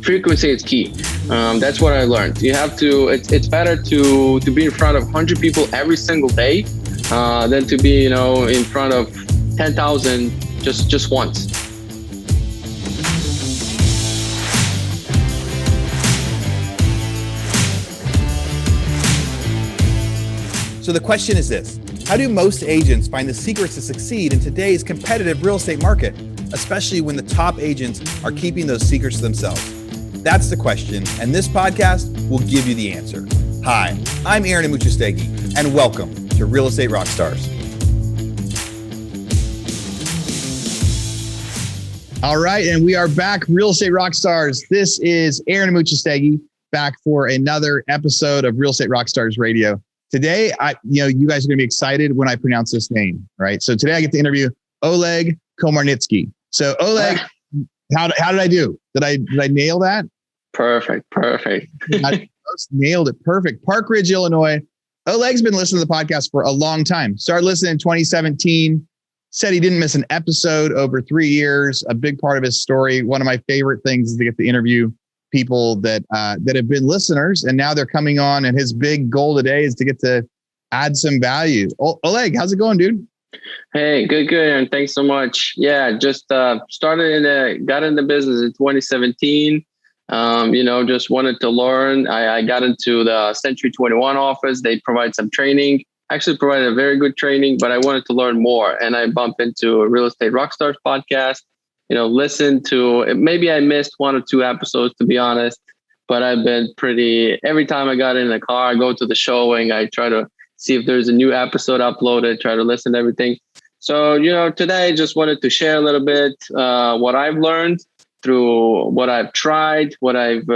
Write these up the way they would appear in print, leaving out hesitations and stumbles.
frequency is key. That's what I learned. You have to. It's better to be in front of 100 people every single day than to be in front of 10,000 just once. So the question is this: how do most agents find the secrets to succeed in today's competitive real estate market, especially when the top agents are keeping those secrets to themselves? That's the question, and this podcast will give you the answer. Hi, I'm Oleg Komarnytskyy, and welcome to Real Estate Rockstars. All right, and we are back, Real Estate Rockstars. This is Oleg Komarnytskyy back for another episode of Real Estate Rockstars Radio. Today, you guys are going to be excited when I pronounce this name, right? So today I get to interview Oleg Komarnytskyy. So Oleg, how did I do? Did I nail that? Perfect. I nailed it. Perfect. Park Ridge, Illinois. Oleg's been listening to the podcast for a long time. Started listening in 2017. Said he didn't miss an episode over 3 years. A big part of his story. One of my favorite things is to get to interview people that have been listeners, and now they're coming on. And his big goal today is to get to add some value. Oleg, how's it going, dude? Hey, good, and thanks so much. Yeah, just got into business in 2017. Just wanted to learn. I got into the Century 21 office. They provide some training. Actually provided a very good training, but I wanted to learn more. And I bumped into a Real Estate Rockstars podcast, listened to, maybe I missed 1 or 2 episodes, to be honest, but I've been every time I got in the car, I go to the showing, I try to see if there's a new episode uploaded, try to listen to everything. So, today I just wanted to share a little bit what I've learned through what I've tried, what I've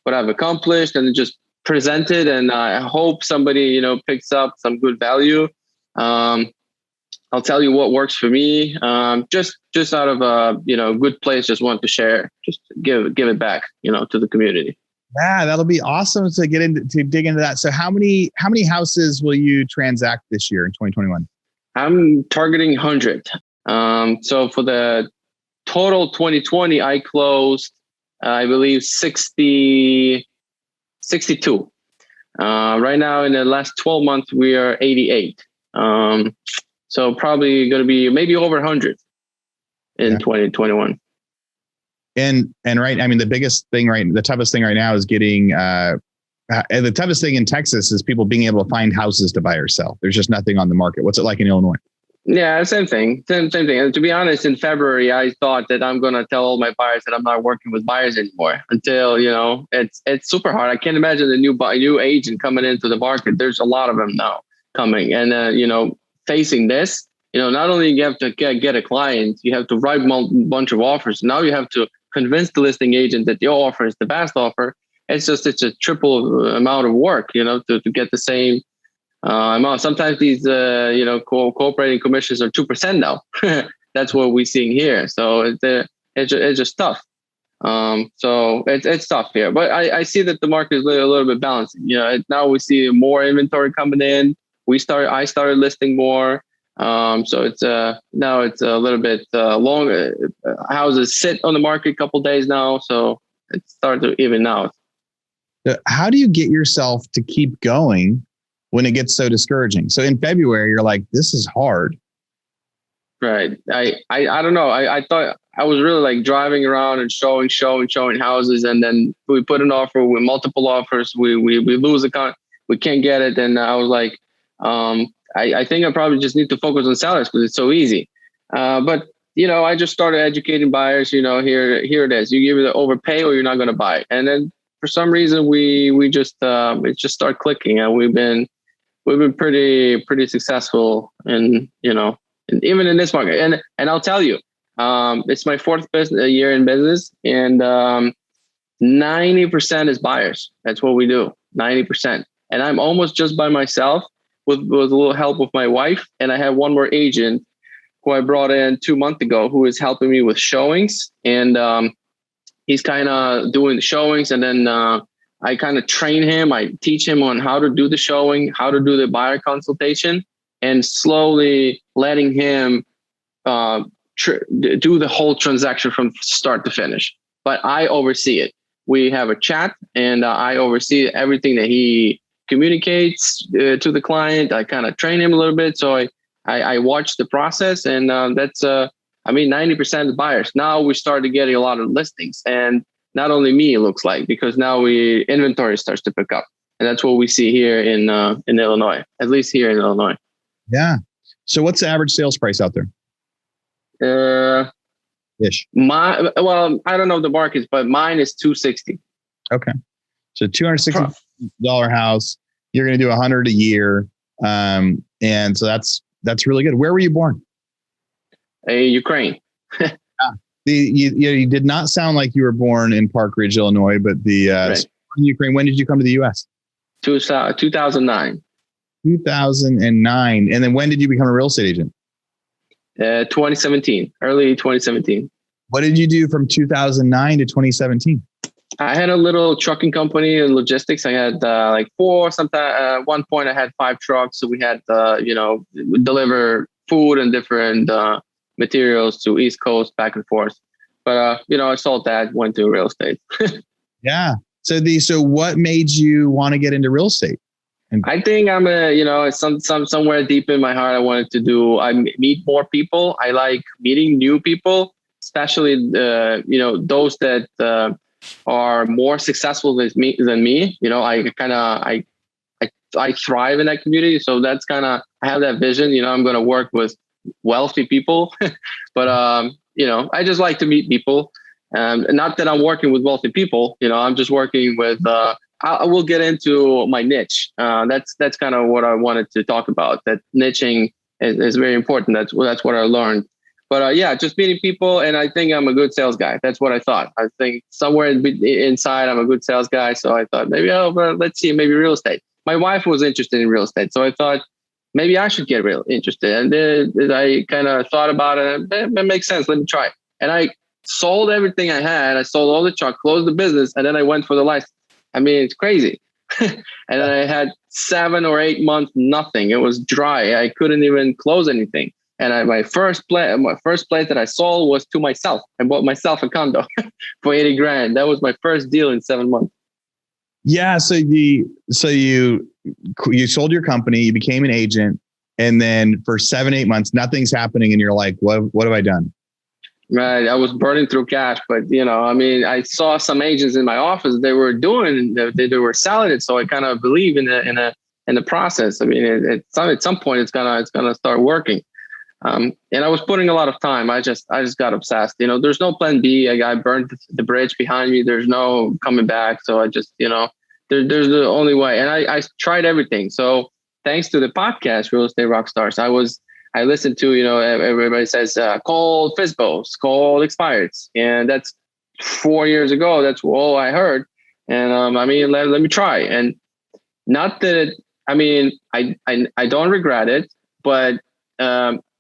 accomplished, and just presented. And I hope somebody, picks up some good value. I'll tell you what works for me. Just out of a good place, just want to share, just give it back, to the community. Yeah, that'll be awesome to dig into that. So how many houses will you transact this year in 2021? I'm targeting 100. So for the total 2020, I closed, I believe 62. Right now in the last 12 months, we are 88. So probably going to be maybe over 100 in 2021. And right, I mean, the toughest thing right now is getting, the toughest thing in Texas is people being able to find houses to buy or sell. There's just nothing on the market. What's it like in Illinois? Yeah, same thing. And to be honest, in February, I thought that I'm going to tell all my buyers that I'm not working with buyers anymore until, it's super hard. I can't imagine a new agent coming into the market. There's a lot of them now coming and, facing this, not only you have to get a client, you have to write a bunch of offers. Now you have to convince the listing agent that your offer is the best offer. It's a triple amount of work, to get the same amount. Sometimes these, cooperating commissions are 2% now. That's what we're seeing here. So it's just tough. So it's tough here, but I see that the market is a little bit balancing. Now we see more inventory coming in. I started listing more. So it's now it's a little bit longer. Houses sit on the market a couple days now, so it's starting to even out. How do you get yourself to keep going when it gets so discouraging? So in February, you're like, this is hard. Right. I don't know. I thought I was really like driving around and showing houses, and then we put an offer with multiple offers. We lose the contract. We can't get it. And I was like, I think I probably just need to focus on sellers because it's so easy. But I just started educating buyers. Here it is. You either overpay or you're not going to buy. And then for some reason it just started clicking, and we've been pretty successful. And and even in this market, and I'll tell you, it's my 4th year in business, and 90% is buyers. That's what we do. 90%. And I'm almost just by myself with a little help with my wife. And I have one more agent who I brought in 2 months ago who is helping me with showings. And he's kind of doing the showings. And then I kind of train him. I teach him on how to do the showing, how to do the buyer consultation, and slowly letting him do the whole transaction from start to finish. but I oversee it. We have a chat, and I oversee everything that he communicates to the client. I kind of train him a little bit. So I watch the process, and that's 90% of the buyers. Now we started getting a lot of listings, and not only me, it looks like, because now inventory starts to pick up, and that's what we see here in Illinois, at least here in Illinois. Yeah. So what's the average sales price out there? Ish. I don't know the markets, but mine is $260. Okay. So $260 house, you're going to do 100 a year. And so that's really good. Where were you born? Ukraine. You did not sound like you were born in Park Ridge, Illinois, but right. In Ukraine. When did you come to the U.S.? 2009. 2009. And then when did you become a real estate agent? 2017, early 2017. What did you do from 2009 to 2017? I had a little trucking company in logistics. I had four. Sometimes at one point I had 5 trucks. So we had deliver food and different materials to East Coast back and forth. But I sold that, went to real estate. Yeah. So what made you want to get into real estate? I think I'm somewhere deep in my heart, I meet more people. I like meeting new people, especially those that are more successful than me. I thrive in that community. So that's I have that vision. I'm going to work with wealthy people, but I just like to meet people. Not that I'm working with wealthy people. I'm just working with. I will get into my niche. That's kind of what I wanted to talk about. That niching is very important. That's what I learned. But just meeting people, and I think I'm a good sales guy. That's what I thought. I think somewhere inside I'm a good sales guy. So I thought maybe let's see, maybe real estate. My wife was interested in real estate, so I thought maybe I should get real interested. And then I kind of thought about it. It makes sense. Let me try. And I sold everything I had. I sold all the truck, closed the business, and then I went for the license. I mean, it's crazy. And then I had 7 or 8 months, nothing. It was dry. I couldn't even close anything. And my first place that I sold was to myself. I bought myself a condo for $80,000. That was my first deal in 7 months. Yeah. So you sold your company, you became an agent, and then for 7-8 months, nothing's happening. And you're like, what have I done? Right. I was burning through cash, but I saw some agents in my office, they were selling it. So I kind of believe in the process. I mean, at some point it's gonna start working. And I was putting a lot of time. I just got obsessed. There's no plan B. I burned the bridge behind me. There's no coming back. So I just, there's the only way. And I tried everything. So thanks to the podcast, Real Estate Rockstars, I listened to, everybody says, call FSBOs, call expireds. And that's 4 years ago. That's all I heard. And let me try. And not that, I don't regret it, but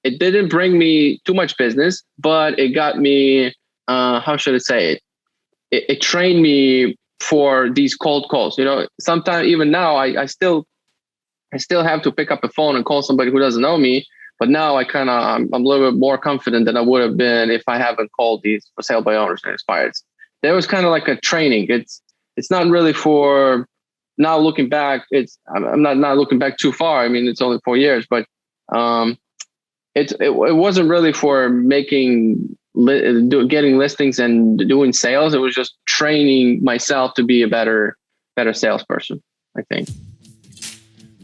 it didn't bring me too much business, but it got me, how should I say it? It trained me for these cold calls. Sometimes even now I still have to pick up the phone and call somebody who doesn't know me. But now I'm a little bit more confident than I would have been if I haven't called these for sale by owners and expireds. There was kind of like a training. It's not really for now looking back. I'm not looking back too far. I mean, it's only 4 years, but it wasn't really for getting listings and doing sales. It was just training myself to be a better salesperson, I think.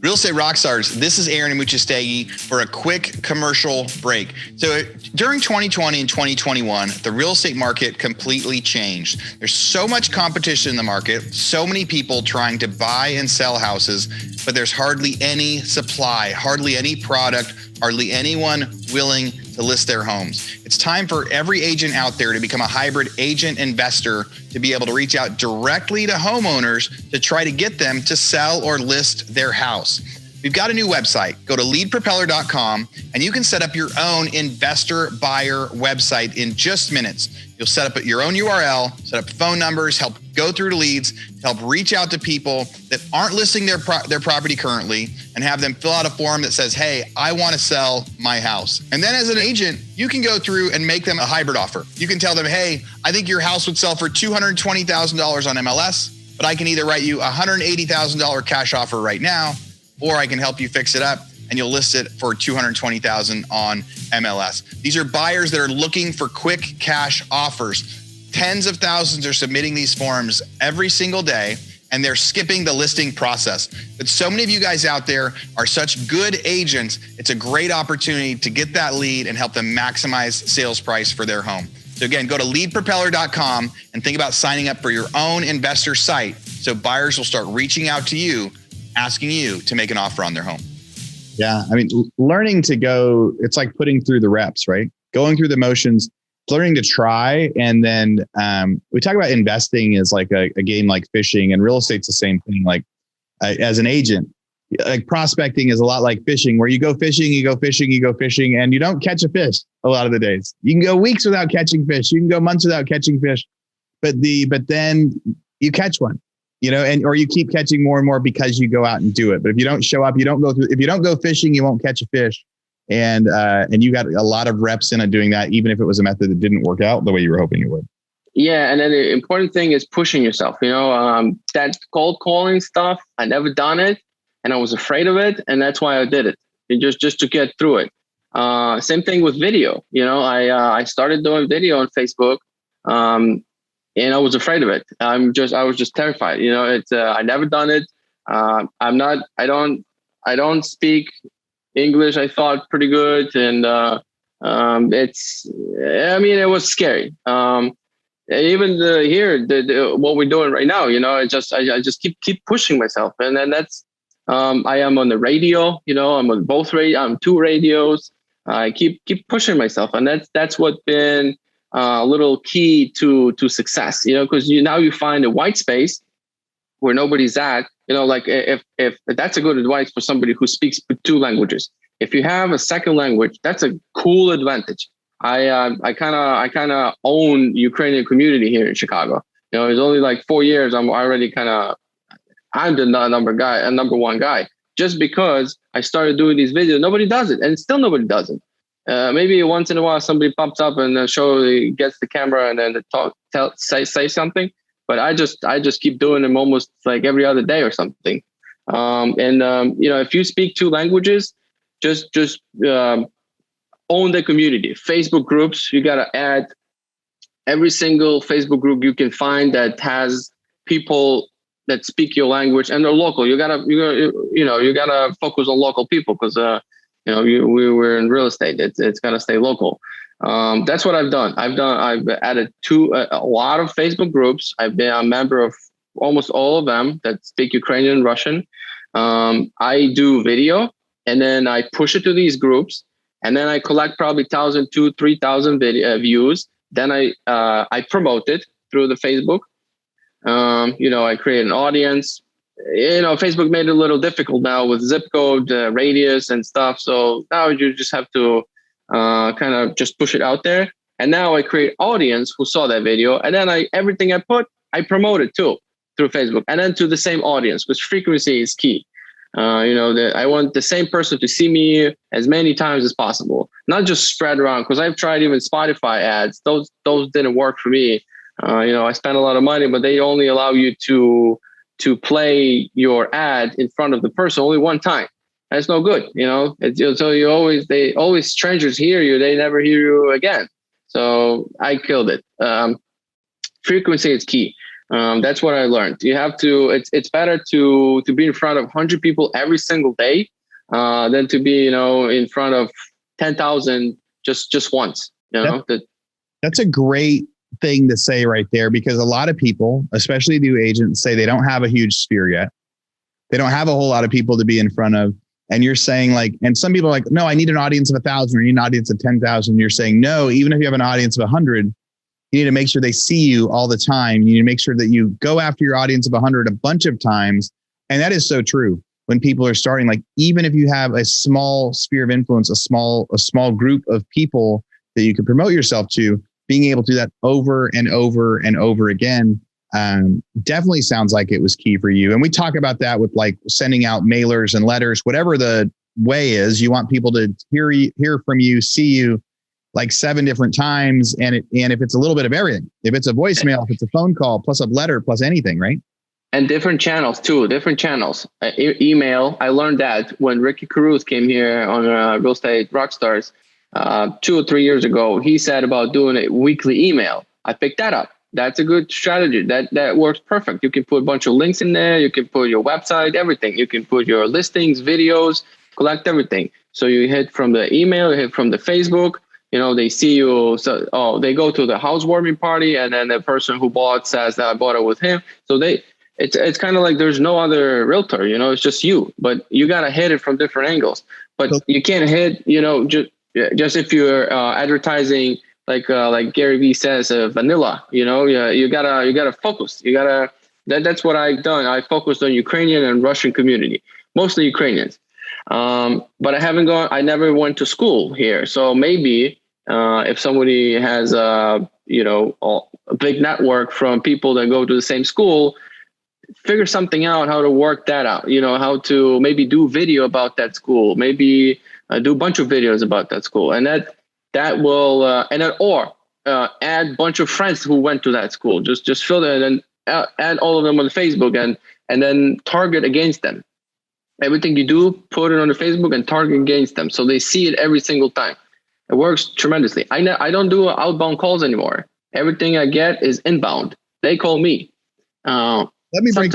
Real Estate Rockstars, this is Aaron Amuchastegui for a quick commercial break. So during 2020 and 2021, the real estate market completely changed. There's so much competition in the market, so many people trying to buy and sell houses, but there's hardly any supply, hardly any product, hardly anyone willing to list their homes. It's time for every agent out there to become a hybrid agent investor, to be able to reach out directly to homeowners to try to get them to sell or list their house. We've got a new website. Go to leadpropeller.com and you can set up your own investor buyer website in just minutes. You'll set up your own URL, set up phone numbers, help go through to leads, help reach out to people that aren't listing their property currently, and have them fill out a form that says, hey, I want to sell my house. And then as an agent, you can go through and make them a hybrid offer. You can tell them, hey, I think your house would sell for $220,000 on MLS, but I can either write you a $180,000 cash offer right now, or I can help you fix it up and you'll list it for $220,000 on MLS. These are buyers that are looking for quick cash offers. Tens of thousands are submitting these forms every single day, and they're skipping the listing process. But so many of you guys out there are such good agents. It's a great opportunity to get that lead and help them maximize sales price for their home. So again, go to leadpropeller.com and think about signing up for your own investor site so buyers will start reaching out to you, asking you to make an offer on their home. Yeah. I mean, learning to go, it's like putting through the reps, right? Going through the motions, learning to try. And then we talk about investing as like a game like fishing, and real estate's the same thing. Like as an agent, like prospecting is a lot like fishing, where you go fishing, and you don't catch a fish a lot of the days. You can go weeks without catching fish. You can go months without catching fish, but then you catch one. Or you keep catching more and more because you go out and do it. But if you don't show up, if you don't go fishing, you won't catch a fish. And you got a lot of reps in it doing that, even if it was a method that didn't work out the way you were hoping it would. Yeah. And then the important thing is pushing yourself, that cold calling stuff. I never done it and I was afraid of it. And that's why I did it. And just to get through it. Same thing with video. I started doing video on Facebook. And I was afraid of it. I was just terrified. I never done it. I don't speak English. I thought pretty good. And, it was scary. Even what we're doing right now, I just keep pushing myself. And then that's, I am on the radio, I'm on both I'm 2 radios. I keep pushing myself. And that's what been a little key to success, because now you find a white space where nobody's at, like if that's a good advice for somebody who speaks 2 languages. If you have a second language, that's a cool advantage. I kind of own Ukrainian community here in Chicago. It's only like 4 years. I'm the number one guy, just because I started doing these videos. Nobody does it, and still nobody does it. Maybe once in a while somebody pops up and gets the camera and then say something. But I just keep doing them almost like every other day or something. If you speak 2 languages, just own the community. Facebook groups, you got to add every single Facebook group you can find that has people that speak your language and they're local. You gotta focus on local people because we were in real estate. It's got to stay local. That's what I've done. I've added a lot of Facebook groups. I've been a member of almost all of them that speak Ukrainian and Russian. I do video and then I push it to these groups and then I collect probably 1,000, 2,000, 3,000 views. Then I promote it through the Facebook. I create an audience. Facebook made it a little difficult now with zip code, radius and stuff. So now you just have to kind of just push it out there. And now I create audience who saw that video. And then everything I put, I promote it too through Facebook and then to the same audience, because frequency is key. I want the same person to see me as many times as possible, not just spread around. Because I've tried even Spotify ads. Those didn't work for me. I spent a lot of money, but they only allow you to play your ad in front of the person only one time. That's no good, so they always strangers hear you. They never hear you again. So I killed it. Frequency is key. That's what I learned. You have to, it's better to be in front of 100 people every single day than to be, in front of 10,000 just once, That's a great thing to say right there, because a lot of people, especially new agents, say they don't have a huge sphere yet. They don't have a whole lot of people to be in front of. And you're saying and some people are like, no, I need an audience of 1,000 or I need an audience of 10,000. You're saying, no, even if you have an audience of 100, you need to make sure they see you all the time. You need to make sure that you go after your audience of 100 a bunch of times. And that is so true. when people are starting, like even if you have a small sphere of influence, a small group of people that you can promote yourself to, being able to do that over and over and over again, definitely sounds like it was key for you. And we talk about that with like sending out mailers and letters, whatever the way is. You want people to hear from you, see you like 7 different times. And if it's a little bit of everything, if it's a voicemail, if it's a phone call, plus a letter, plus anything, right? And different channels too, different channels. Email, I learned that when Ricky Caruth came here on Real Estate Rockstars 2 or 3 years ago. He said about doing a weekly email. I picked that up. That's a good strategy. That works perfect. You can put a bunch of links in there. You can put your website, everything. You can put your listings, videos, collect everything. So you hit from the email, you hit from the Facebook. You know, they see you. So, they go to the housewarming party, and then the person who bought says that I bought it with him. So it's kind of like there's no other realtor. You know, it's just you. But you gotta hit it from different angles. But you can't hit. You know, just if you're advertising. Like Gary Vee says, vanilla, you know, you gotta focus. That's what I've done. I focused on Ukrainian and Russian community, mostly Ukrainians. But I never went to school here. So maybe if somebody has, a big network from people that go to the same school, figure something out, how to work that out, you know, how to maybe do video about that school, maybe do a bunch of videos about that school. And that will, add a bunch of friends who went to that school. Just fill that and add all of them on Facebook and then target against them. Everything you do, put it on the Facebook and target against them, so they see it every single time. It works tremendously. I don't do outbound calls anymore. Everything I get is inbound. They call me. Let me break.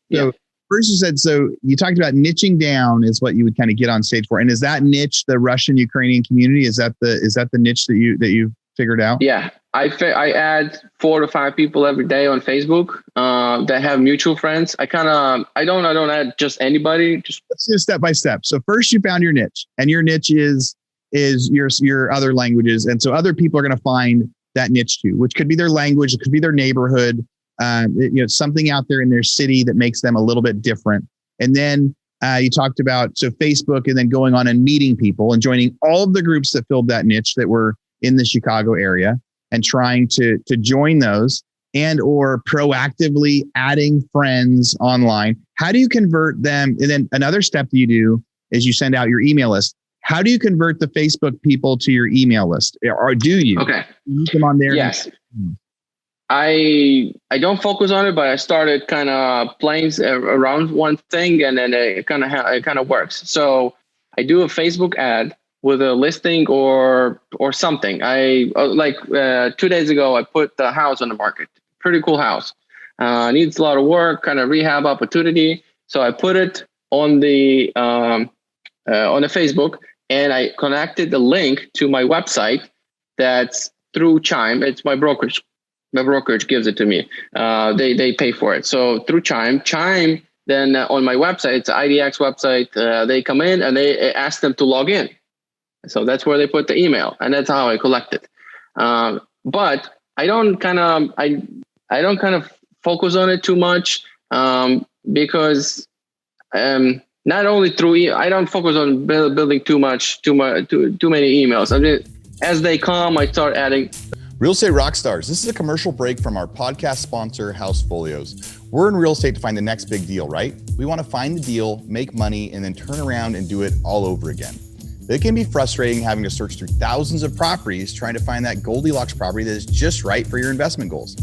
Yeah. First you said, so you talked about niching down is what you would kind of get on stage for. And is that niche the Russian Ukrainian community? Is that the niche that you figured out? Yeah. I add 4 to 5 people every day on Facebook that have mutual friends. I don't add just anybody. Let's do step by step. So first you found your niche, and your niche is your other languages. And so other people are going to find that niche too, which could be their language. It could be their neighborhood. Something out there in their city that makes them a little bit different. And then you talked about, so Facebook, and then going on and meeting people and joining all of the groups that filled that niche that were in the Chicago area, and trying to join those, and or proactively adding friends online. How do you convert them? And then another step that you do is you send out your email list. How do you convert the Facebook people to your email list? Or do you? Okay. You put them on there. Yes. I don't focus on it, but I started kind of playing around one thing, and then it kind of works. So I do a Facebook ad with a listing or something. I 2 days ago, I put the house on the market. Pretty cool house. Needs a lot of work, kind of rehab opportunity. So I put it on the Facebook, and I connected the link to my website. That's through Chime. It's my brokerage. My brokerage gives it to me. They pay for it. So through Chime, then on my website, it's an IDX website. They come in and they ask them to log in. So that's where they put the email, and that's how I collect it. But I don't kind of focus on it too much because not only through I don't focus on building too many emails. I mean, as they come, I start adding. Real Estate Rockstars, this is a commercial break from our podcast sponsor, Housefolios. We're in real estate to find the next big deal, right? We want to find the deal, make money, and then turn around and do it all over again. It can be frustrating having to search through thousands of properties trying to find that Goldilocks property that is just right for your investment goals.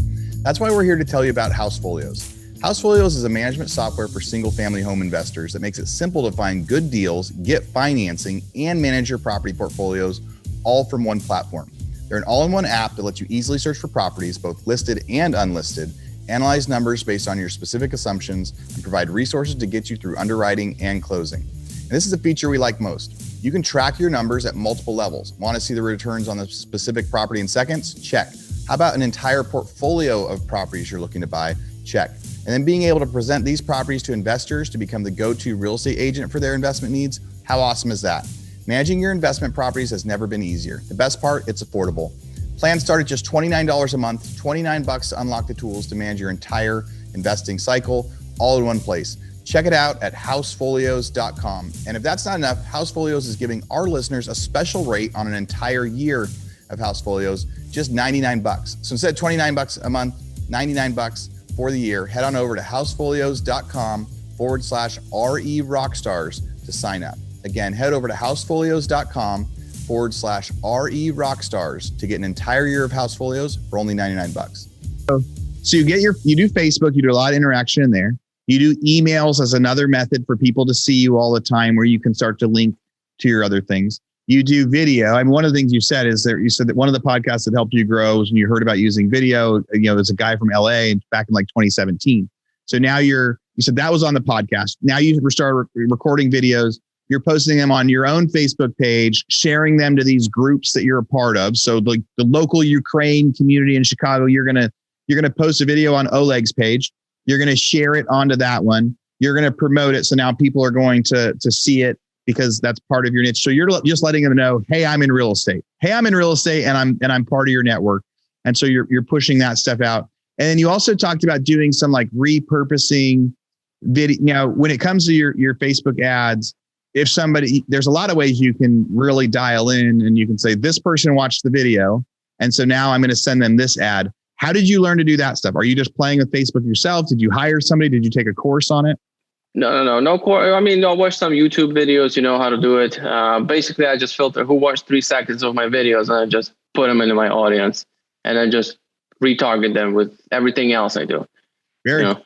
That's why we're here to tell you about Housefolios. Housefolios is a management software for single-family home investors that makes it simple to find good deals, get financing, and manage your property portfolios all from one platform. They're an all-in-one app that lets you easily search for properties, both listed and unlisted, analyze numbers based on your specific assumptions, and provide resources to get you through underwriting and closing. And this is a feature we like most. You can track your numbers at multiple levels. Want to see the returns on the specific property in seconds? Check. How about an entire portfolio of properties you're looking to buy? Check. And then being able to present these properties to investors to become the go-to real estate agent for their investment needs? How awesome is that? Managing your investment properties has never been easier. The best part, it's affordable. Plans start at just $29 a month, $29 to unlock the tools to manage your entire investing cycle all in one place. Check it out at housefolios.com. And if that's not enough, Housefolios is giving our listeners a special rate on an entire year of Housefolios, just $99. So instead of $29 a month, $99 for the year. Head on over to housefolios.com/RE Rockstars to sign up. Again, head over to housefolios.com/RE Rockstars to get an entire year of Housefolios for only $99. So you do Facebook, you do a lot of interaction in there. You do emails as another method for people to see you all the time, where you can start to link to your other things. You do video. I mean, one of the things you said is you said that one of the podcasts that helped you grow was when you heard about using video. There's a guy from LA back in like 2017. So now you said that was on the podcast. Now you start recording videos. You're posting them on your own Facebook page, sharing them to these groups that you're a part of. So the local Ukraine community in Chicago, you're gonna post a video on Oleg's page. You're going to share it onto that one. You're going to promote it. So now people are going to see it because that's part of your niche. So you're just letting them know, hey, I'm in real estate. Hey, I'm in real estate and I'm part of your network. And so you're pushing that stuff out. And then you also talked about doing some like repurposing video. When it comes to your Facebook ads, there's a lot of ways you can really dial in, and you can say, this person watched the video, and so now I'm going to send them this ad. How did you learn to do that stuff? Are you just playing with Facebook yourself? Did you hire somebody? Did you take a course on it? No course. I mean, I watched some YouTube videos, how to do it. Basically, I just filter who watched 3 seconds of my videos, and I just put them into my audience, and then just retarget them with everything else I do. Very good.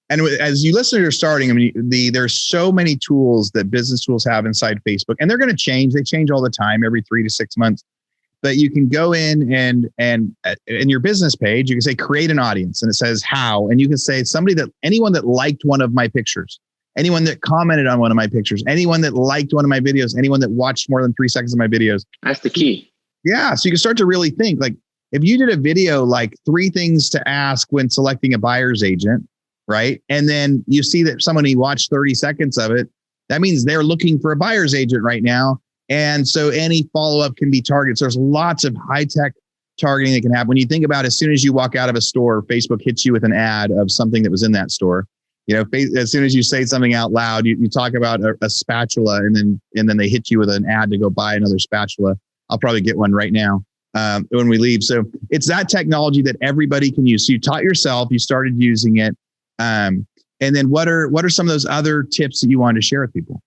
And as you listeners are starting, I mean, there's so many tools that business tools have inside Facebook, and they're going to change. They change all the time, every 3 to 6 months. But you can go in and in your business page, you can say, create an audience, and it says how, and you can say anyone that liked one of my pictures, anyone that commented on one of my pictures, anyone that liked one of my videos, anyone that watched more than 3 seconds of my videos. That's the key. Yeah. So you can start to really think, like, if you did a video, like 3 things to ask when selecting a buyer's agent, right? And then you see that somebody watched 30 seconds of it. That means they're looking for a buyer's agent right now. And so any follow-up can be targeted. So there's lots of high-tech targeting that can happen. When you think about, as soon as you walk out of a store, Facebook hits you with an ad of something that was in that store. As soon as you say something out loud, you talk about a spatula, and then they hit you with an ad to go buy another spatula. I'll probably get one right now when we leave. So it's that technology that everybody can use. So you taught yourself, you started using it. And then what are some of those other tips that you wanted to share with people?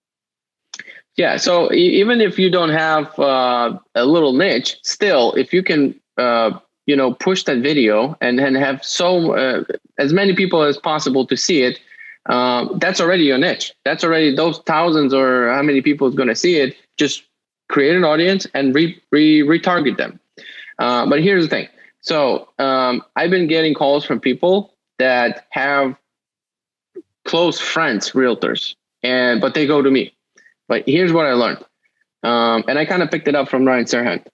Yeah. So even if you don't have a little niche, still, if you can, push that video and have as many people as possible to see it, that's already your niche. That's already those thousands or how many people is going to see it. Just create an audience and retarget them. But here's the thing. So I've been getting calls from people that have close friends, realtors, but they go to me. But here's what I learned. And I kind of picked it up from Ryan Serhant.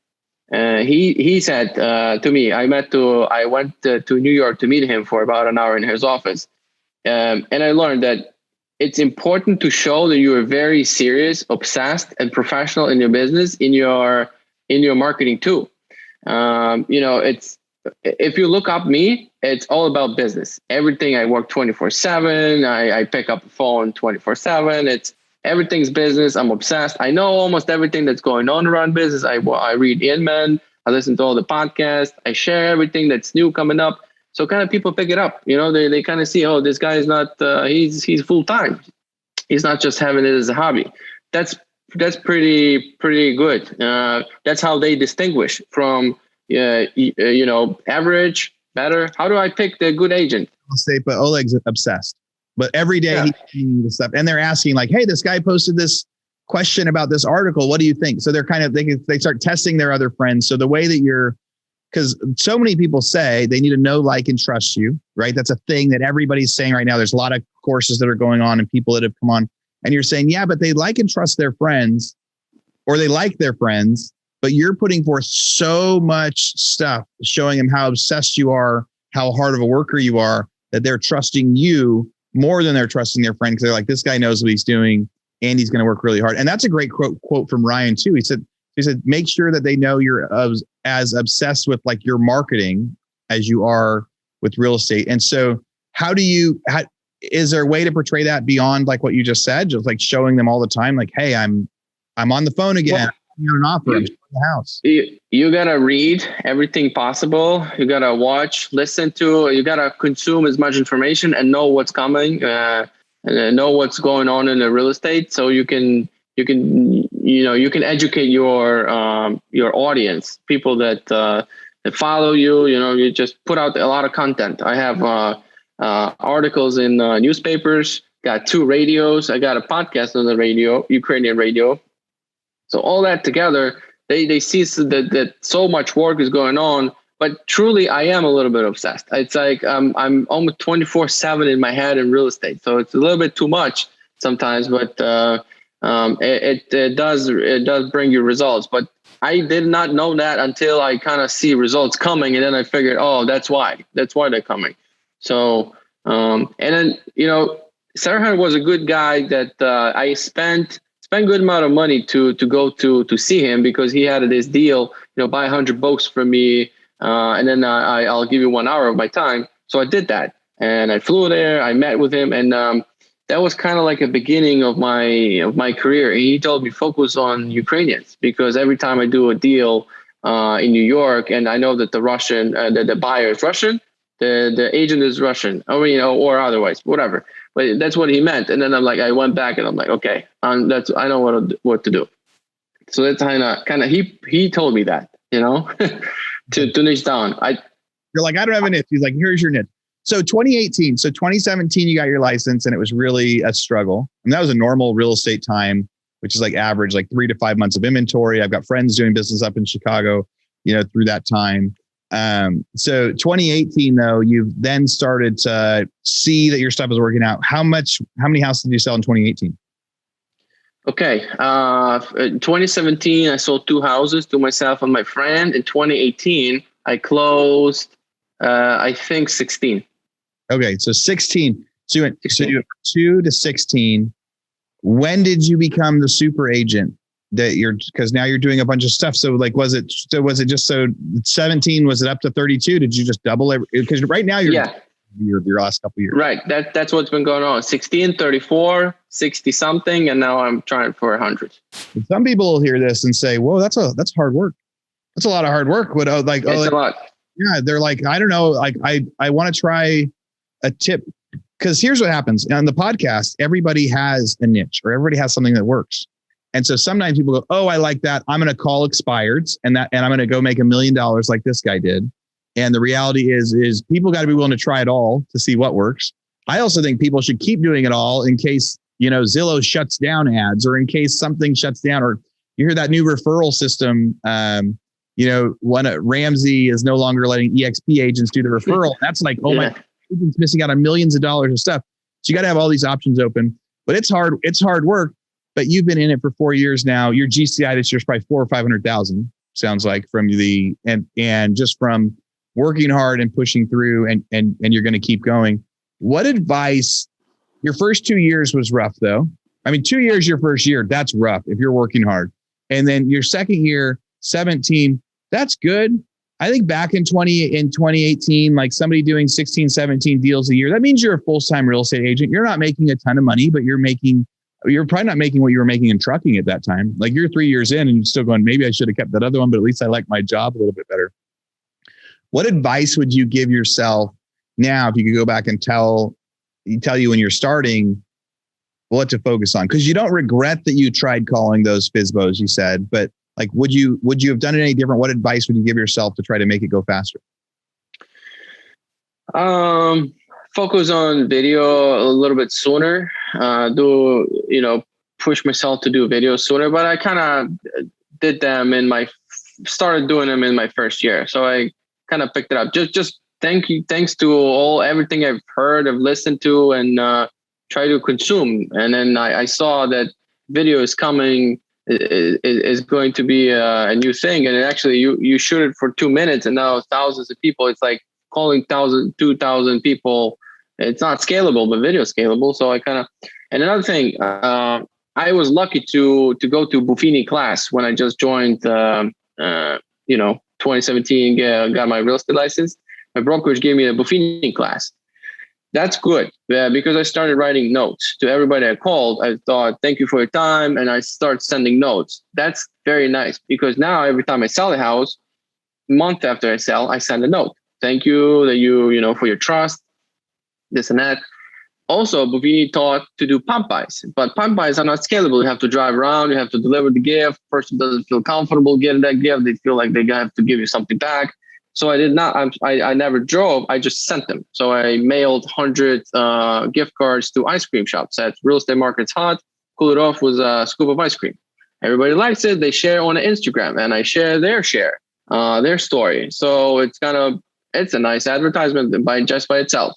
He said to me, I went to New York to meet him for about an hour in his office. And I learned that it's important to show that you are very serious, obsessed, and professional in your business, in your marketing too. If you look up me, it's all about business. Everything, I work 24/7. I pick up the phone 24/7. Everything's business. I'm obsessed. I know almost everything that's going on around business. I read Inman. I listen to all the podcasts. I share everything that's new coming up. So kind of people pick it up. They kind of see, oh, this guy is not, he's full time. He's not just having it as a hobby. That's pretty good. That's how they distinguish from, average, better. How do I pick the good agent? I'll say, but Oleg's obsessed. But every day he's seeing this stuff, and they're asking like, "Hey, this guy posted this question about this article. What do you think?" So they're they start testing their other friends. So the way that because so many people say they need to know, like, and trust you, right? That's a thing that everybody's saying right now. There's a lot of courses that are going on and people that have come on, and you're saying, yeah, but they like and trust their friends, or they like their friends, but you're putting forth so much stuff showing them how obsessed you are, how hard of a worker you are, that they're trusting you more than they're trusting their friend, because they're like, this guy knows what he's doing and he's going to work really hard. And that's a great quote from Ryan too. He said, make sure that they know you're as obsessed with like your marketing as you are with real estate. And so is there a way to portray that beyond like what you just said? Just like showing them all the time, like, hey, I'm on the phone again. I'm on an offer. I'm showing the house. You gotta read everything possible. You gotta watch, listen to. You gotta consume as much information and know what's coming, and know what's going on in the real estate, so you can educate your audience, people that follow you. You just put out a lot of content. I have articles in newspapers, got 2 radios. I got a podcast on the radio, Ukrainian radio. So all that together, they see that so much work is going on. But truly, I am a little bit obsessed. It's like I'm almost 24/7 in my head in real estate. So it's a little bit too much sometimes, but it does bring you results. But I did not know that until I kind of see results coming, and then I figured, oh, that's why they're coming. So and then Sarhan was a good guy that I spent good amount of money to go to see him, because he had this deal, buy 100 books from me, and then I'll give you 1 hour of my time. So I did that, and I flew there. I met with him, and that was kind of like a beginning of my career. And he told me focus on Ukrainians, because every time I do a deal in New York, and I know that the buyer is Russian, the agent is Russian, or otherwise, whatever. But that's what he meant. And then I went back and I'm like, okay, I know what to do. So that's kind of he told me that, to niche down. You're like, I don't have a niche. He's like, here's your niche. So 2018, so 2017, you got your license, and it was really a struggle. And that was a normal real estate time, which is like average, like 3 to 5 months of inventory. I've got friends doing business up in Chicago, through that time. So 2018, though, you've then started to see that your stuff is working out. How many houses did you sell in 2018? Okay. In 2017, I sold 2 houses to myself and my friend. In 2018, I closed, I think 16. Okay. So 16. So you went 2 to 16. When did you become the super agent? Because now you're doing a bunch of stuff. So was it just 17? Was it up to 32? Did you just double it? Because right now your last couple of years. Right. That's what's been going on. 16, 34, 60 something. And now I'm trying for 100. Some people will hear this and say, whoa, that's hard work. That's a lot of hard work. It's a lot. Yeah. They're like, I don't know. Like I want to try a tip, because here's what happens on the podcast. Everybody has a niche, or everybody has something that works. And so sometimes people go, oh, I like that. I'm going to call expireds and I'm going to go make $1 million like this guy did. And the reality is people got to be willing to try it all to see what works. I also think people should keep doing it all in case, Zillow shuts down ads, or in case something shuts down, or you hear that new referral system. Ramsey is no longer letting EXP agents do the referral. That's like, oh my, agents missing out on millions of dollars of stuff. So you got to have all these options open, but it's hard. It's hard work. But you've been in it for 4 years now. Your GCI this year is probably 400,000 or 500,000. Sounds like from and just from working hard and pushing through, and you're going to keep going. What advice? Your first 2 years was rough, though. I mean, 2 years your first year, that's rough if you're working hard. And then your second year, 17, that's good. I think back in 2018, like somebody doing 16, 17 deals a year, that means you're a full-time real estate agent. You're not making a ton of money, but you're probably not making what you were making in trucking at that time. Like you're 3 years in and you're still going, maybe I should have kept that other one, but at least I like my job a little bit better. What advice would you give yourself now if you could go back and tell you when you're starting what to focus on? Because you don't regret that you tried calling those FSBOs, you said, but like, would you have done it any different? What advice would you give yourself to try to make it go faster? Focus on video a little bit sooner. Push myself to do videos sooner, but I kind of did them started doing them in my first year. So I kind of picked it up. Just thanks to everything I've heard, I've listened to, and try to consume. And then I saw that video is coming, is going to be a new thing. And actually you shoot it for 2 minutes and now thousands of people. It's like calling 2,000 people. It's not scalable, but video is scalable. So and another thing, I was lucky to go to Buffini class when I just joined, 2017, got my real estate license. My brokerage gave me a Buffini class. That's good. Yeah, because I started writing notes to everybody I called. I thought, thank you for your time. And I start sending notes. That's very nice because now every time I sell a house, month after I sell, I send a note. Thank you that for your trust, this and that. Also, but we taught to do pump buys, but pump buys are not scalable. You have to drive around, you have to deliver the gift. Person doesn't feel comfortable getting that gift. They feel like they have to give you something back. So I did not, I never drove. I just sent them. So I mailed 100 gift cards to ice cream shops. At Real Estate Market's Hot, cool it off with a scoop of ice cream. Everybody likes it. They share on Instagram and I share, their story. So it's a nice advertisement by itself.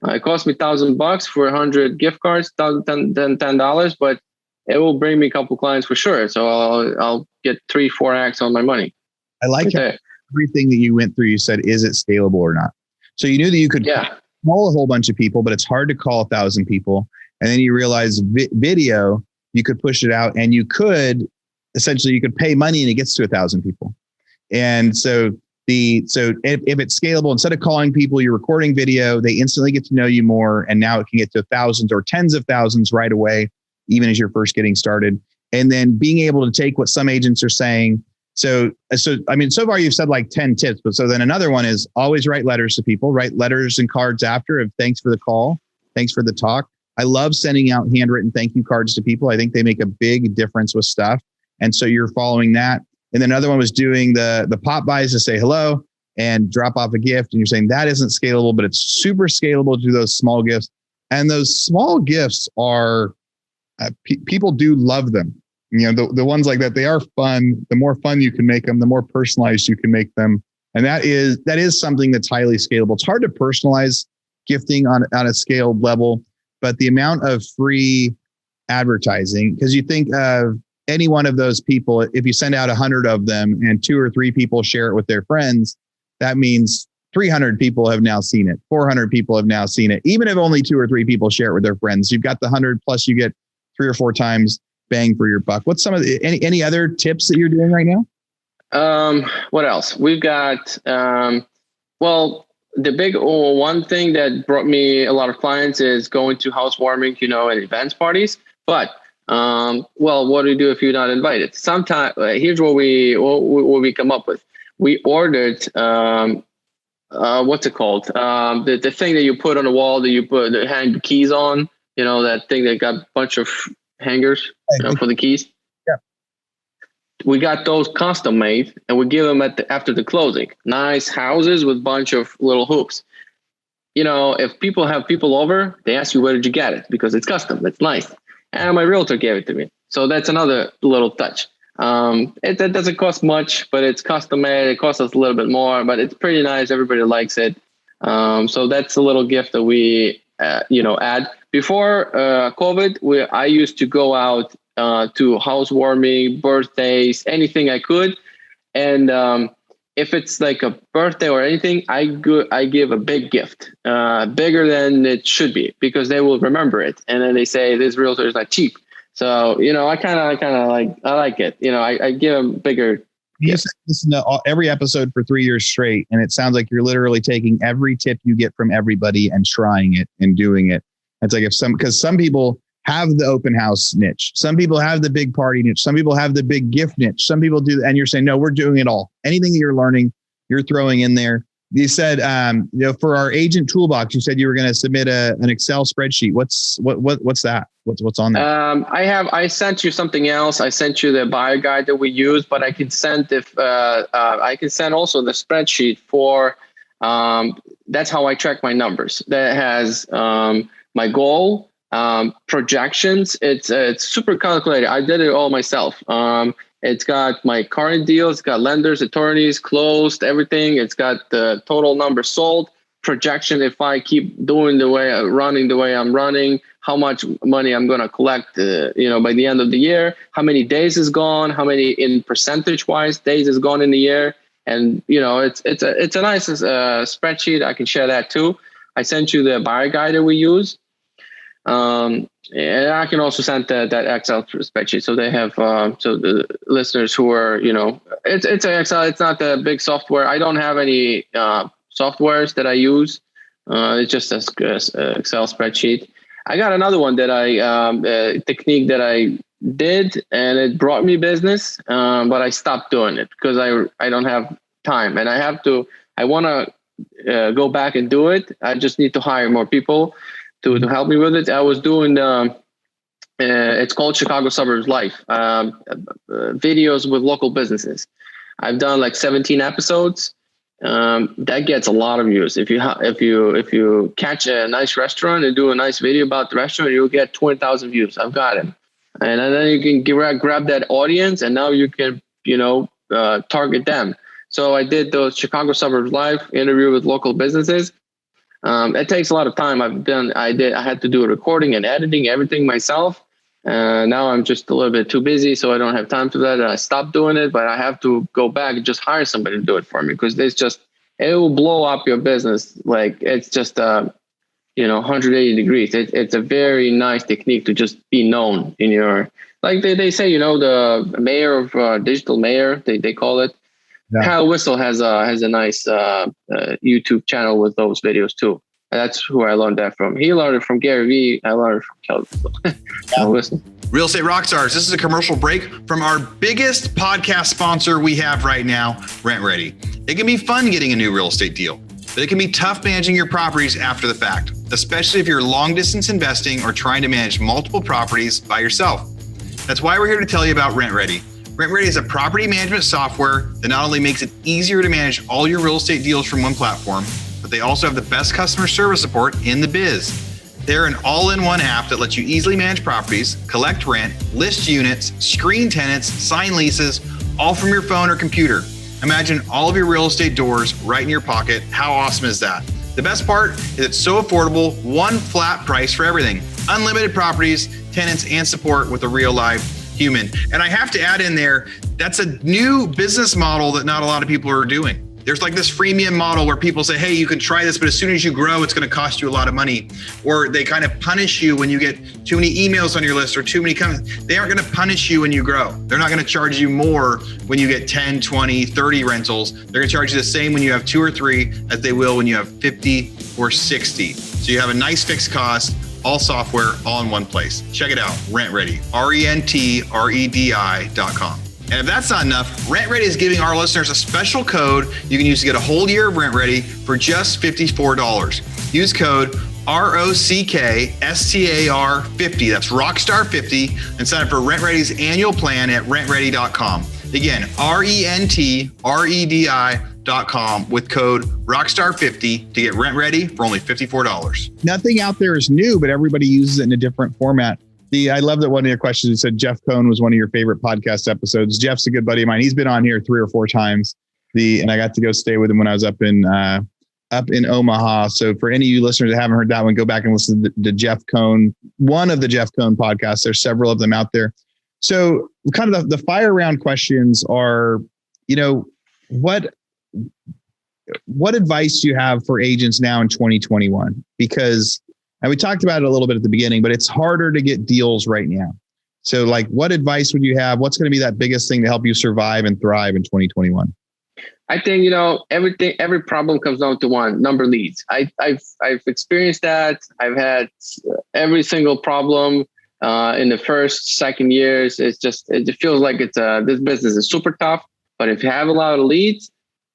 It cost me $1,000 for 100 gift cards, $10, but it will bring me a couple clients for sure. So I'll get 3-4x on my money. I like everything that you went through. You said, is it scalable or not? So you knew that you could call a whole bunch of people, but it's hard to call 1,000 people. And then you realize video, you could push it out and you could pay money and it gets to 1,000 people. And so if it's scalable, instead of calling people, you're recording video, they instantly get to know you more. And now it can get to thousands or tens of thousands right away, even as you're first getting started. And then being able to take what some agents are saying. So far you've said like 10 tips, but so then another one is always write letters to people, write letters and cards after of thanks for the call. Thanks for the talk. I love sending out handwritten thank you cards to people. I think they make a big difference with stuff. And so you're following that. And then another one was doing the pop buys to say hello and drop off a gift. And you're saying that isn't scalable, but it's super scalable to do those small gifts. And those small gifts are, people do love them. The ones like that, they are fun. The more fun you can make them, the more personalized you can make them. And that is something that's highly scalable. It's hard to personalize gifting on a scaled level, but the amount of free advertising, because you think of any one of those people, if you send out 100 of them and 2 or 3 people share it with their friends, that means 300 people have now seen it. 400 people have now seen it. Even if only 2 or 3 people share it with their friends, you've got the 100 plus you get 3 or 4 times bang for your buck. What's some of any other tips that you're doing right now? What else? We've got, the big one thing that brought me a lot of clients is going to housewarming, and events parties. But what do you do if you're not invited? Sometimes here's what we come up with. We ordered what's it called? The thing that you put on the wall that hang the keys on. That thing that got a bunch of hangers for the keys. Yeah, we got those custom made, and we give them after the closing. Nice houses with a bunch of little hoops. If people have people over, they ask you where did you get it because it's custom. It's nice. And my realtor gave it to me. So that's another little touch. It doesn't cost much, but it's custom made. It costs us a little bit more, but it's pretty nice. Everybody likes it. So that's a little gift that we, add. Before COVID, I used to go out to housewarming, birthdays, anything I could. And if it's like a birthday or anything, I give a big gift, bigger than it should be, because they will remember it. And then they say this realtor is not cheap. So, I kind of like it. I give them bigger. You said listen to every episode for 3 years straight, and it sounds like you're literally taking every tip you get from everybody and trying it and doing it. It's like because some people have the open house niche. Some people have the big party niche. Some people have the big gift niche. Some people do, and you're saying, no, we're doing it all. Anything that you're learning, you're throwing in there. You said, for our agent toolbox, you said you were going to submit an Excel spreadsheet. What's that? What's on there? I sent you something else. I sent you the buyer guide that we use, but I can send I can send also the spreadsheet for, that's how I track my numbers. That has my goal, projections. It's super calculated. I did it all myself. It's got my current deals, it's got lenders, attorneys, closed, everything. It's got the total number sold, projection. If I keep running the way I'm running, how much money I'm going to collect, by the end of the year, how many days is gone, how many in percentage wise days is gone in the year. And, it's a nice spreadsheet. I can share that too. I sent you the buyer guide that we use. And I can also send that Excel spreadsheet. So they have, so the listeners who are, it's an Excel. It's not the big software. I don't have any softwares that I use. It's just a Excel spreadsheet. I got another one that technique that I did, and it brought me business, but I stopped doing it because I don't have time, and I want to go back and do it. I just need to hire more people to help me with it. I was doing it's called Chicago Suburbs Life, videos with local businesses. I've done like 17 episodes. That gets a lot of views. If you catch a nice restaurant and do a nice video about the restaurant, you'll get 20,000 views. I've got it, and then you can grab that audience, and now you can target them. So I did those Chicago Suburbs Live interview with local businesses. It takes a lot of time. I had to do recording and editing, everything myself. Now I'm just a little bit too busy, so I don't have time for that. And I stopped doing it, but I have to go back and just hire somebody to do it for me, because it will blow up your business. Like, it's just 180 degrees. It's a very nice technique to just be known in your, like they say, the mayor of digital mayor, they call it. Yeah. Kyle Whistle has a nice YouTube channel with those videos too. And that's who I learned that from. He learned it from Gary Vee. I learned it from Kyle Whistle. Real Estate Rockstars, this is a commercial break from our biggest podcast sponsor we have right now, Rent Ready. It can be fun getting a new real estate deal, but it can be tough managing your properties after the fact, especially if you're long distance investing or trying to manage multiple properties by yourself. That's why we're here to tell you about Rent Ready. Rent Ready is a property management software that not only makes it easier to manage all your real estate deals from one platform, but they also have the best customer service support in the biz. They're an all-in-one app that lets you easily manage properties, collect rent, list units, screen tenants, sign leases, all from your phone or computer. Imagine all of your real estate doors right in your pocket. How awesome is that? The best part is it's so affordable, one flat price for everything. Unlimited properties, tenants, and support with a real live human. And I have to add in there, that's a new business model that not a lot of people are doing. There's like this freemium model where people say, hey, you can try this, but as soon as you grow, it's going to cost you a lot of money. Or they kind of punish you when you get too many emails on your list or too many comments. They aren't going to punish you when you grow. They're not going to charge you more when you get 10, 20, 30 rentals. They're going to charge you the same when you have 2 or 3 as they will when you have 50 or 60. So you have a nice fixed cost, all software, all in one place. Check it out, Rent Ready, RENTREDI.com. And if that's not enough, Rent Ready is giving our listeners a special code you can use to get a whole year of Rent Ready for just $54. Use code ROCKSTAR50, that's Rockstar50, and sign up for Rent Ready's annual plan at rentready.com. Again, RENTREDI.com with code Rockstar50 to get Rent Ready for only $54. Nothing out there is new, but everybody uses it in a different format. I love that one of your questions said Jeff Cohn was one of your favorite podcast episodes. Jeff's a good buddy of mine. He's been on here 3 or 4 times. And I got to go stay with him when I was up in Omaha. So for any of you listeners that haven't heard that one, go back and listen to Jeff Cohn, one of the Jeff Cohn podcasts. There's several of them out there. So kind of the fire round questions are, what advice do you have for agents now in 2021? Because and we talked about it a little bit at the beginning, but it's harder to get deals right now. So like, what advice would you have? What's going to be that biggest thing to help you survive and thrive in 2021? I think, every problem comes down to one: number leads. I've experienced that. I've had every single problem in the first, second years. It feels like this business is super tough, but if you have a lot of leads,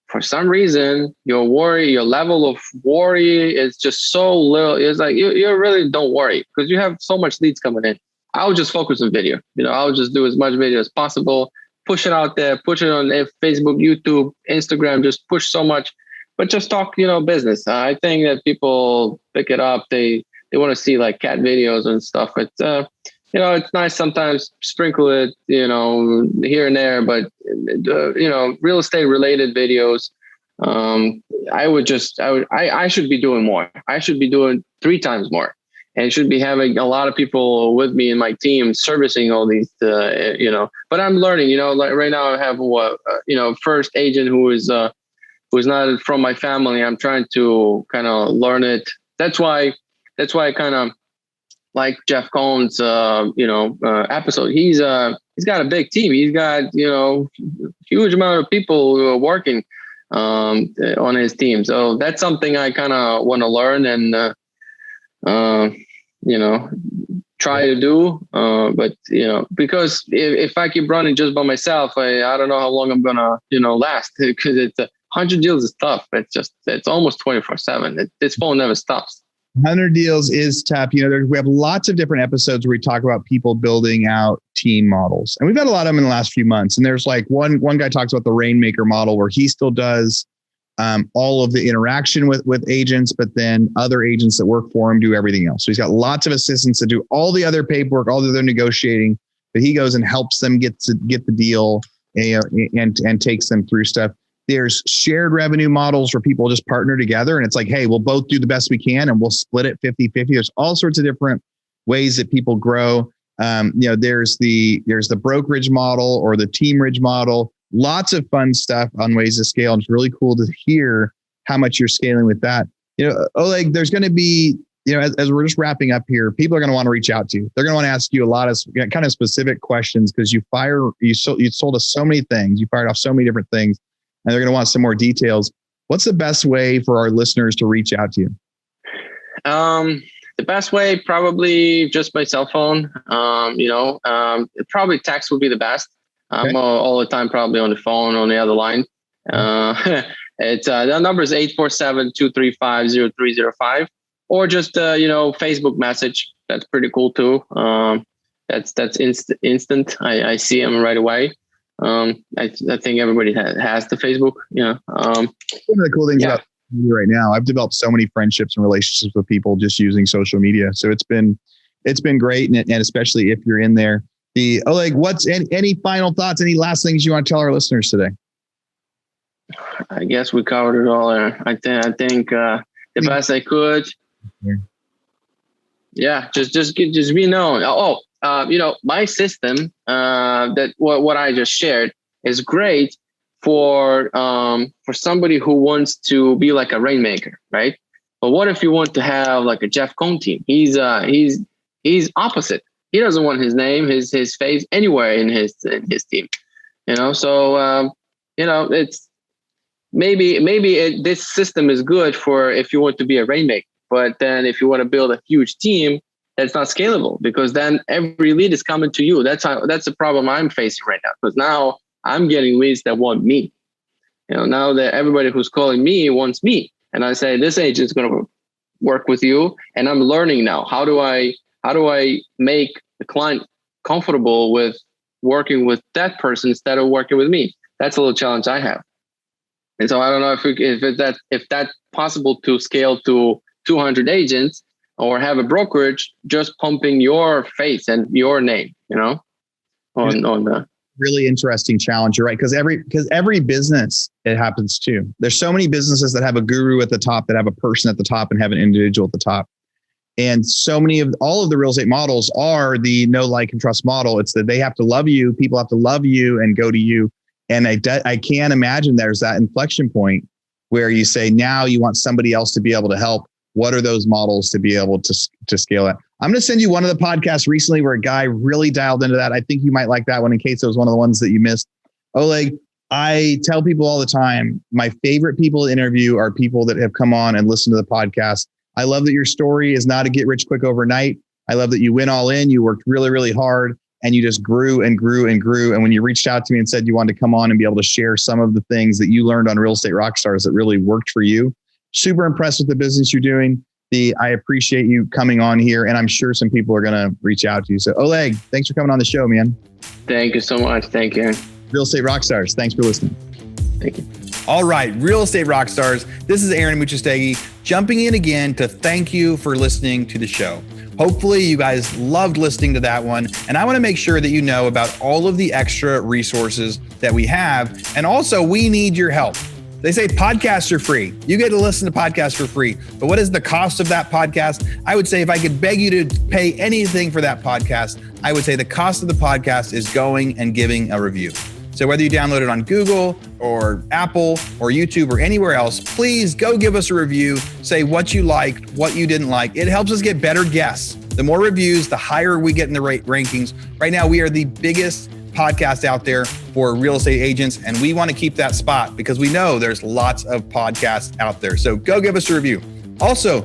for some reason, your level of worry is just so little. It's like you really don't worry because you have so much leads coming in. I'll just focus on video. I'll just do as much video as possible, push it out there, push it on Facebook, YouTube, Instagram, just push so much, but just talk, business. I think that people pick it up. They want to see like cat videos and stuff. It's, it's nice sometimes sprinkle it, here and there, but, real estate related videos. I should be doing more. I should be doing 3 times more, and should be having a lot of people with me in my team servicing all these, but I'm learning, like right now I have first agent who's not from my family. I'm trying to kind of learn it. That's why I kind of like Jeff Cohn's, episode. He's got a big team. He's got, huge amount of people who are working. on his team. So that's something I kind of want to learn and, try to do. But, because if I keep running just by myself, I don't know how long I'm going to, last, because it's 100 deals is tough. It's almost 24/7. This phone never stops. 100 deals is tough. We have lots of different episodes where we talk about people building out team models, and we've had a lot of them in the last few months. And there's like one guy talks about the Rainmaker model, where he still does all of the interaction with agents, but then other agents that work for him do everything else. So he's got lots of assistants that do all the other paperwork, all the other negotiating, but he goes and helps them get the deal and takes them through stuff. There's shared revenue models where people just partner together, and it's like, hey, we'll both do the best we can and we'll split it 50-50. There's all sorts of different ways that people grow. There's the brokerage model or the teamridge model. Lots of fun stuff on ways to scale. And it's really cool to hear how much you're scaling with that. Oleg, there's going to be, as we're just wrapping up here, people are going to want to reach out to you. They're going to want to ask you a lot of kind of specific questions, because you sold us so many things. You fired off so many different things, and they're going to want some more details. What's the best way for our listeners to reach out to you? The best way, probably just my cell phone. Probably text would be the best. Okay. I'm all the time probably on the phone, on the other line. It's the number is 847-235-0305, or just Facebook message. That's pretty cool too. That's instant. I see them right away. I think everybody has the Facebook. One of the cool things about me right now, I've developed so many friendships and relationships with people just using social media. So it's been great, and especially if you're in there. Oleg, what's any final thoughts? Any last things you want to tell our listeners today? I guess we covered it all there. I think the best I could. Yeah, just be known. My system that what I just shared is great for somebody who wants to be like a rainmaker, right? But what if you want to have like a Jeff Cohn team? He's opposite. He doesn't want his name, his face anywhere in his team, So it's maybe this system is good for if you want to be a rainmaker, but then if you want to build a huge team, that's not scalable, because then every lead is coming to you. That's the problem I'm facing right now, because now I'm getting leads that want me. Now that everybody who's calling me wants me, and I say this agent is going to work with you, and I'm learning now how do I make the client comfortable with working with that person instead of working with me. That's a little challenge I have. And so I don't know if that's possible to scale to 200 agents, or have a brokerage just pumping your face and your name, on the really interesting challenge. You're right, because every business, it happens too. There's so many businesses that have a guru at the top, that have a person at the top, and have an individual at the top. And so many of all of the real estate models are the know, like, and trust model. It's that they have to love you, people have to love you and go to you. And I can't imagine there's that inflection point where you say, now you want somebody else to be able to help. What are those models to be able to scale it? I'm going to send you one of the podcasts recently where a guy really dialed into that. I think you might like that one, in case it was one of the ones that you missed. Oleg, I tell people all the time, my favorite people to interview are people that have come on and listened to the podcast. I love that your story is not a get rich quick overnight. I love that you went all in, you worked really, really hard, and you just grew and grew and grew. And when you reached out to me and said you wanted to come on and be able to share some of the things that you learned on Real Estate Rockstars that really worked for you, super impressed with the business you're doing. I appreciate you coming on here, and I'm sure some people are going to reach out to you. So Oleg, thanks for coming on the show, man. Thank you so much. Thank you. Real Estate Rockstars, thanks for listening. Thank you. All right, Real Estate Rockstars, this is Aaron Muchastegui jumping in again to thank you for listening to the show. Hopefully you guys loved listening to that one. And I want to make sure that you know about all of the extra resources that we have. And also, we need your help. They say podcasts are free. You get to listen to podcasts for free. But what is the cost of that podcast? I would say if I could beg you to pay anything for that podcast, I would say the cost of the podcast is going and giving a review. So whether you download it on Google or Apple or YouTube or anywhere else, please go give us a review. Say what you liked, what you didn't like. It helps us get better guests. The more reviews, the higher we get in the rankings. Right now, we are the biggest podcast out there for real estate agents, and we want to keep that spot because we know there's lots of podcasts out there. So go give us a review. Also,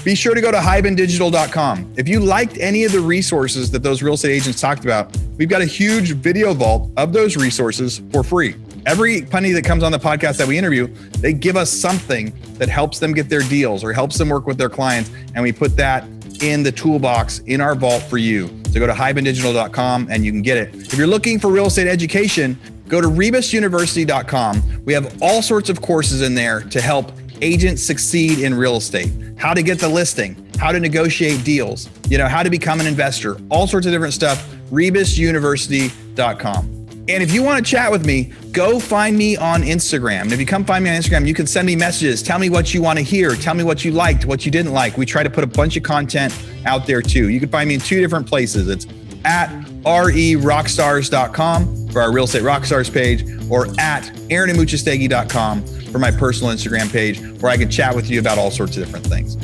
be sure to go to hibandigital.com. If you liked any of the resources that those real estate agents talked about, we've got a huge video vault of those resources for free. Every penny that comes on the podcast that we interview, they give us something that helps them get their deals or helps them work with their clients. And we put that in the toolbox in our vault for you. So go to hibandigital.com and you can get it. If you're looking for real estate education, go to rebusuniversity.com. We have all sorts of courses in there to help agents succeed in real estate, how to get the listing, how to negotiate deals, how to become an investor, all sorts of different stuff, rebusuniversity.com. And if you want to chat with me, go find me on Instagram. And if you come find me on Instagram, you can send me messages. Tell me what you want to hear. Tell me what you liked, what you didn't like. We try to put a bunch of content out there too. You can find me in 2 different places. It's at rerockstars.com for our Real Estate Rockstars page, or at aaronamuchastegui.com for my personal Instagram page, where I can chat with you about all sorts of different things.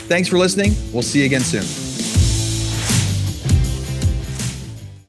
Thanks for listening. We'll see you again soon.